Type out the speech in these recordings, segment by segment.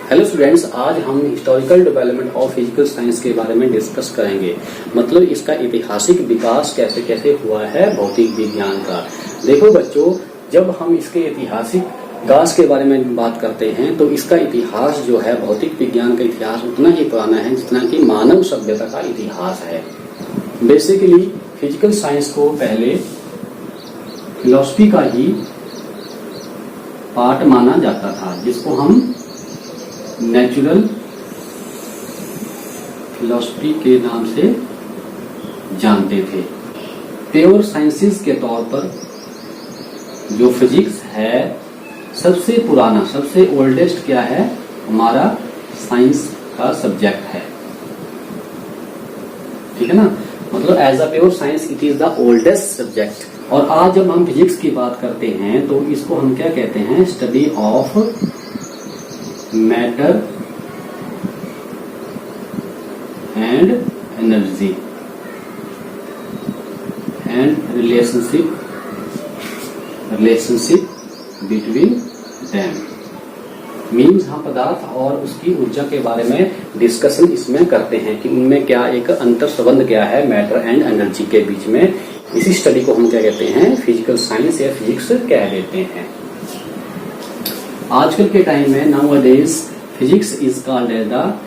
Hello students, आज हम historical development of physical science के बारे में डिस्कस करेंगे। मतलब इसका ऐतिहासिक विकास कैसे कैसे हुआ है भौतिक विज्ञान का। देखो बच्चों, जब हम इसके ऐतिहासिक विकास के बारे में बात करते हैं तो इसका इतिहास जो है, भौतिक विज्ञान का इतिहास उतना ही पुराना है जितना कि मानव सभ्यता का इतिहास है। बेसिकली फिजिकल साइंस को पहले फिलॉसफी का ही पार्ट माना जाता था, जिसको हम नेचुरल फिलॉसफी के नाम से जानते थे। प्योर साइंसेस के तौर पर जो फिजिक्स है, सबसे पुराना, सबसे ओल्डेस्ट क्या है, हमारा साइंस का सब्जेक्ट है। ठीक है ना, मतलब as a pure science it is the oldest subject. और आज जब हम फिजिक्स की बात करते हैं तो इसको हम क्या कहते हैं, study of matter and energy and relationship between them. Means हम पदार्थ और उसकी ऊर्जा के बारे में डिस्कशन इसमें करते हैं कि उनमें क्या एक अंतर संबंध क्या है मैटर एंड एनर्जी के बीच में। इसी स्टडी को हम क्या कहते हैं, फिजिकल साइंस या फिजिक्स कह देते हैं। आजकल के टाइम में nowadays physics is called as the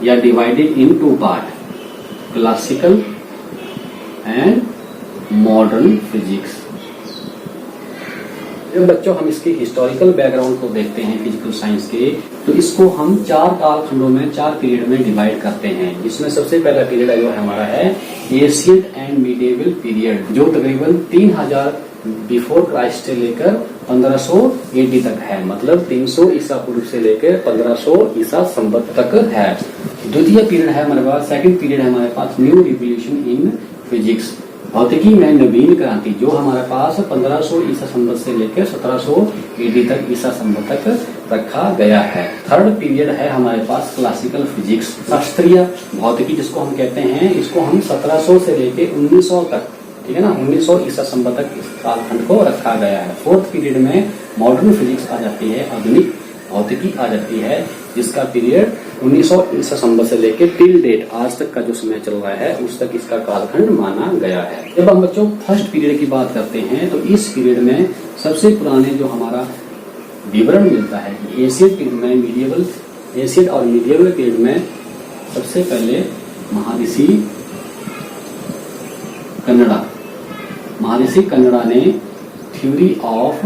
या divided in two part, classical and modern physics. जब बच्चों हम इसके हिस्टोरिकल बैकग्राउंड को देखते हैं फिजिकल साइंस के, तो इसको हम चार कालखंडों में, चार पीरियड में डिवाइड करते हैं। जिसमें सबसे पहला पीरियड जो है हमारा है एशियंट एंड मिडिएवल पीरियड, जो तकरीबन 3000 बिफोर क्राइस्ट से लेकर 1500 AD तक है। मतलब 300 ईसा पूर्व से लेकर 1500 ईसा संवत तक है। द्वितीय पीरियड है हमारे पास, सेकंड पीरियड है हमारे पास न्यू रिवोल्यूशन इन फिजिक्स, भौतिकी में नवीन क्रांति, जो हमारे पास 1500 ईसा संवत से लेकर 1700 AD तक ईसा संवत तक रखा गया है। थर्ड पीरियड है हमारे पास क्लासिकल फिजिक्स, शास्त्रीय भौतिकी जिसको हम कहते हैं। इसको हम 1700 से लेकर 1900 तक, ठीक है ना, 1900 ईसा संवत तक इस कालखंड को रखा गया है। फोर्थ पीरियड में मॉडर्न फिजिक्स आ जाती है, आधुनिक भौतिकी आ जाती है, जिसका पीरियड 1900 ईसा संवत से लेकर टिल डेट, आज तक का जो समय चल रहा है, उस तक इसका कालखंड माना गया है। जब हम बच्चों फर्स्ट पीरियड की बात करते हैं तो इस पीरियड में सबसे पुराने जो हमारा विवरण मिलता है एशियन पीरियड में, मिडिएवल, एशियन और मिडिएवल पीरियड में सबसे पहले महर्षि कन्नड़ा ने थ्योरी ऑफ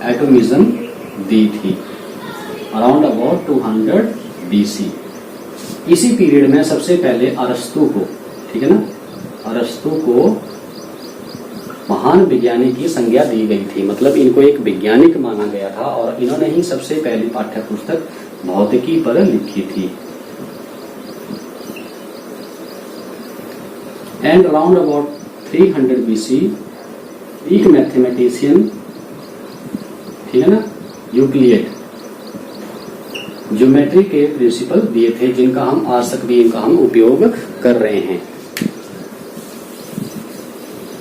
एटॉमिज्म दी थी अराउंड अबाउट 200 BC। इसी पीरियड में सबसे पहले अरस्तु को, ठीक है ना, अरस्तु को महान विज्ञानी की संज्ञा दी गई थी। मतलब इनको एक वैज्ञानिक माना गया था और इन्होंने ही सबसे पहली पाठ्य पुस्तक भौतिकी पर लिखी थी। एंड अराउंड अबाउट 300 BC एक मैथमेटिशियन, ठीक है ना, यूक्लिड, ज्योमेट्री के प्रिंसिपल दिए थे, जिनका हम आज तक भी इनका हम उपयोग कर रहे हैं।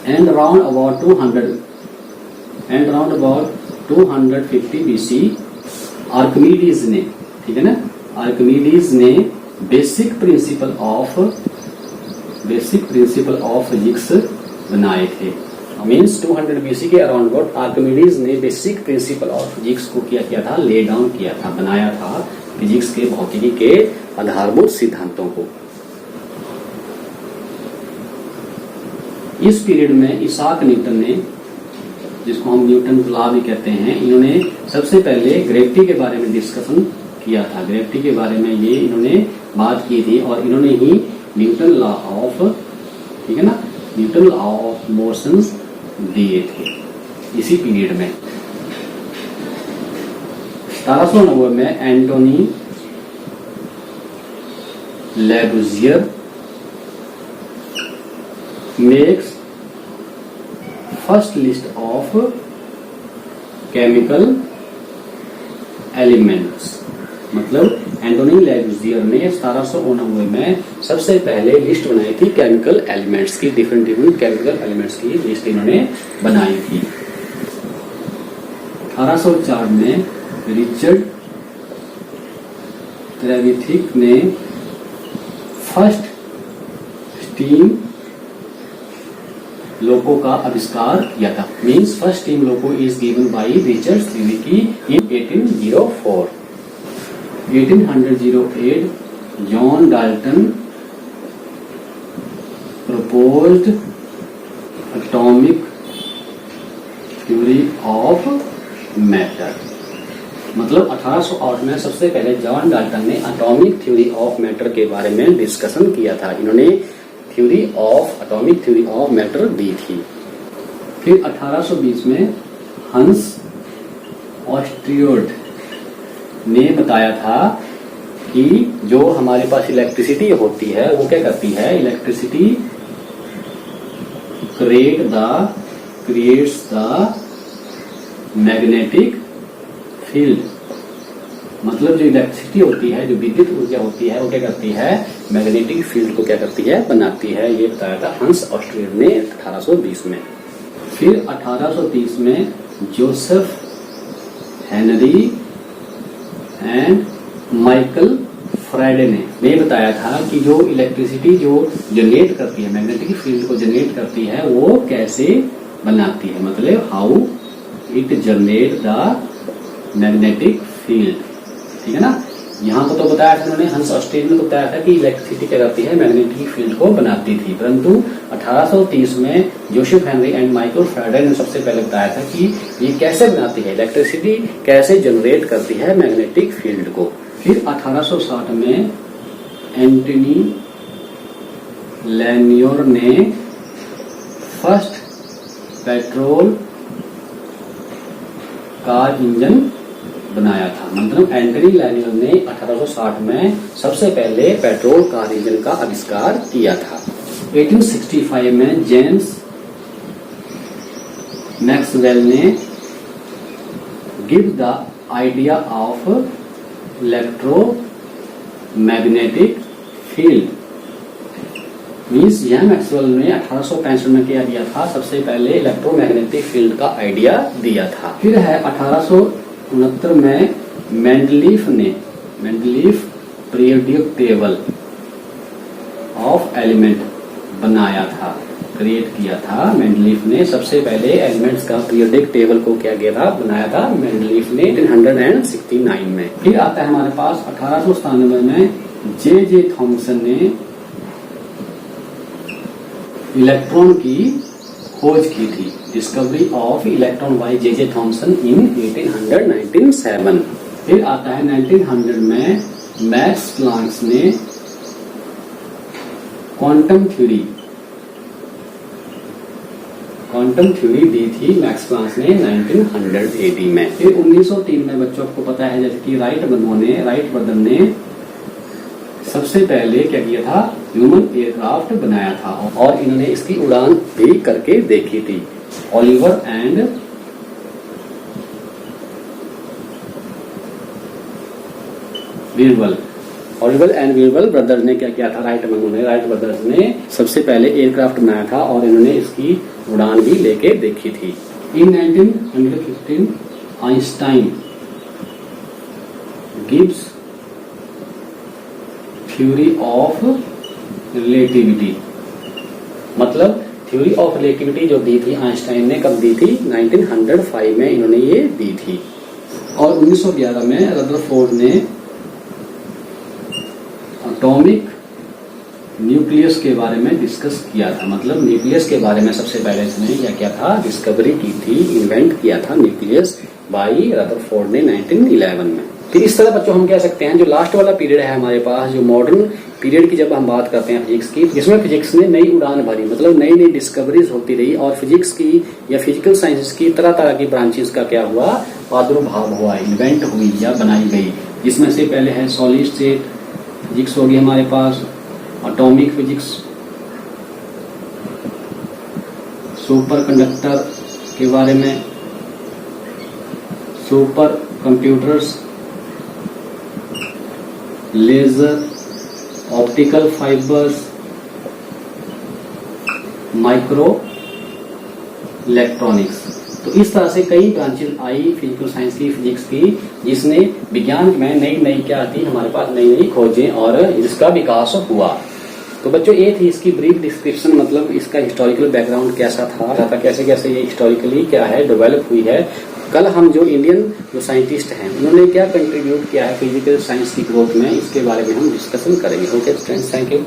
And around about 250 BC Archimedes ने, ठीक है ना, आर्किमिडीज ने बेसिक प्रिंसिपल ऑफ फिजिक्स बनाए थे। मीन्स 200 BC के अराउंड अबाउट आर्किमिडीज ने बेसिक प्रिंसिपल ऑफ फिजिक्स को क्या किया था, ले डाउन किया था, बनाया था फिजिक्स के, भौतिकी के आधारभूत सिद्धांतों को। इस पीरियड में इसाक न्यूटन ने, जिसको हम न्यूटन लॉ भी कहते हैं, इन्होंने सबसे पहले ग्रेविटी के बारे में डिस्कशन किया था। ग्रेविटी के बारे में ये इन्होंने बात की थी और इन्होंने ही न्यूटन लॉ ऑफ, ठीक है ना, न्यूटन लॉ ऑफ मोशंस दिए थे इसी पीरियड में। 1790 में Antoine Lavoisier makes first list of chemical elements. मतलब एंटोनी लैवुजियर ने 1789 में सबसे पहले लिस्ट बनाई थी केमिकल एलिमेंट्स की, डिफरेंट केमिकल एलिमेंट्स की लिस्ट इन्होंने बनाई थी। 1804 में रिचर्ड ट्रेविथिक ने फर्स्ट स्टीम लोको का आविष्कार किया था। Means first steam loco is given by Richard Trevithick in 1804। 1808 John Dalton proposed atomic theory of matter। मतलब 1808 में सबसे पहले जॉन डाल्टन ने एटॉमिक थ्योरी ऑफ मैटर के बारे में डिस्कशन किया था। इन्होंने एटॉमिक थ्योरी ऑफ मैटर दी थी। फिर 1820 में हंस ऑस्ट्रियोड ने बताया था कि जो हमारे पास इलेक्ट्रिसिटी होती है वो क्या करती है, electricity creates the magnetic field. मतलब जो इलेक्ट्रिसिटी होती है, जो विद्युत ऊर्जा होती है, वो क्या करती है, मैग्नेटिक फील्ड को क्या करती है, बनाती है। ये बताया था हंस ऑस्ट्रियोड ने 1820 में। फिर 1830 में Joseph Henry and Michael Faraday ने बताया था कि जो इलेक्ट्रिसिटी जो जनरेट करती है, मैग्नेटिक फील्ड को जनरेट करती है, वो कैसे बनाती है। मतलब how it generate the magnetic field. ठीक है ना। यहाँ को तो बताया था उन्होंने, हंस ऑस्ट्रियोड ने तो बताया था कि इलेक्ट्रिसिटी क्या करती है, मैग्नेटिक फील्ड को बनाती थी। परंतु 1830 में Joseph Henry and Michael Faraday ने सबसे पहले बताया था कि ये कैसे बनाती है, इलेक्ट्रिसिटी कैसे जनरेट करती है मैग्नेटिक फील्ड को। फिर 1860 में एंटनी लैनियोर ने फर्स्ट पेट्रोल कार इंजन बनाया था। मतलब एंटनी लैनियोर ने 1860 में सबसे पहले पेट्रोल कार इंजन का आविष्कार किया था। 1865 में जेम्स मैक्सवेल ने give the idea of electromagnetic field. Means यह मैक्सवेल ने 1865 में क्या दिया था, सबसे पहले इलेक्ट्रोमैग्नेटिक फील्ड का आइडिया दिया था। फिर है 1869 में Mendeleev periodic table of element बनाया था, क्रिएट किया था। मेंडलीफ ने सबसे पहले एलिमेंट्स का पीरियोडिक टेबल को क्या किया था, बनाया था मेंडलीफ ने 1869 में। फिर आता है हमारे पास 1897 में जे थॉमसन ने इलेक्ट्रॉन की खोज की थी। Discovery of electron by J Thomson in 1897। फिर आता है 1900 में मैक्स प्लांक ने क्वांटम थ्योरी दी थी मैक्स प्लांक ने 1900 AD में। फिर 1903 में बच्चों आपको पता है जैसे कि राइट ब्रदर ने सबसे पहले क्या किया था, ह्यूमन एयरक्राफ्ट बनाया था और इन्होंने इसकी उड़ान भी करके देखी थी। ओलिवर एंड विरबल ब्रदर्स ने क्या किया था, राइट ब्रदर्स ने सबसे पहले एयरक्राफ्ट बनाया था और इन्होंने इसकी उड़ान भी लेके देखी थी। इन 1915 Einstein gives theory of relativity. मतलब थ्योरी ऑफ रिलेटिविटी जो दी थी आइंस्टाइन ने, कब दी थी, 1905 में इन्होंने ये दी थी। और 1911 में रदरफोर्ड ने एटॉमिक न्यूक्लियस के बारे में डिस्कस किया था। मतलब न्यूक्लियस के बारे में सबसे पहले इसने क्या किया था, डिस्कवरी की थी, इन्वेंट किया था न्यूक्लियस बाई रदरफोर्ड ने 1911 में। फिर इस तरह बच्चों हम कह सकते हैं जो लास्ट वाला पीरियड है हमारे पास, जो मॉडर्न पीरियड की जब हम बात करते हैं फिजिक्स की, इसमें फिजिक्स ने नई उड़ान भरी। मतलब नई नई डिस्कवरीज होती रही और फिजिक्स की या फिजिकल साइंसेस की तरह तरह की ब्रांचेस का क्या हुआ, प्रादुर्भाव हुआ, इन्वेंट हुई या बनाई गई। जिसमें से पहले है सॉलिड स्टेट फिजिक्स होगी हमारे पास, एटॉमिक फिजिक्स, सुपर कंडक्टर के बारे में, super computers, laser, optical fibres, micro electronics. तो इस तरह से कई ब्रांचेस आई फिजिकल साइंस की, फिजिक्स की, जिसने विज्ञान में नई नई क्या थी हमारे पास नई नई खोजें और इसका विकास हुआ। तो बच्चों ये थी इसकी ब्रीफ डिस्क्रिप्शन, मतलब इसका हिस्टोरिकल बैकग्राउंड कैसा था कैसे कैसे ये हिस्टोरिकली क्या है डेवलप हुई है। कल हम जो इंडियन जो साइंटिस्ट हैं उन्होंने क्या कंट्रीब्यूट किया है फिजिकल साइंस की ग्रोथ में, इसके बारे में हम डिस्कशन करेंगे। Okay students, thank you.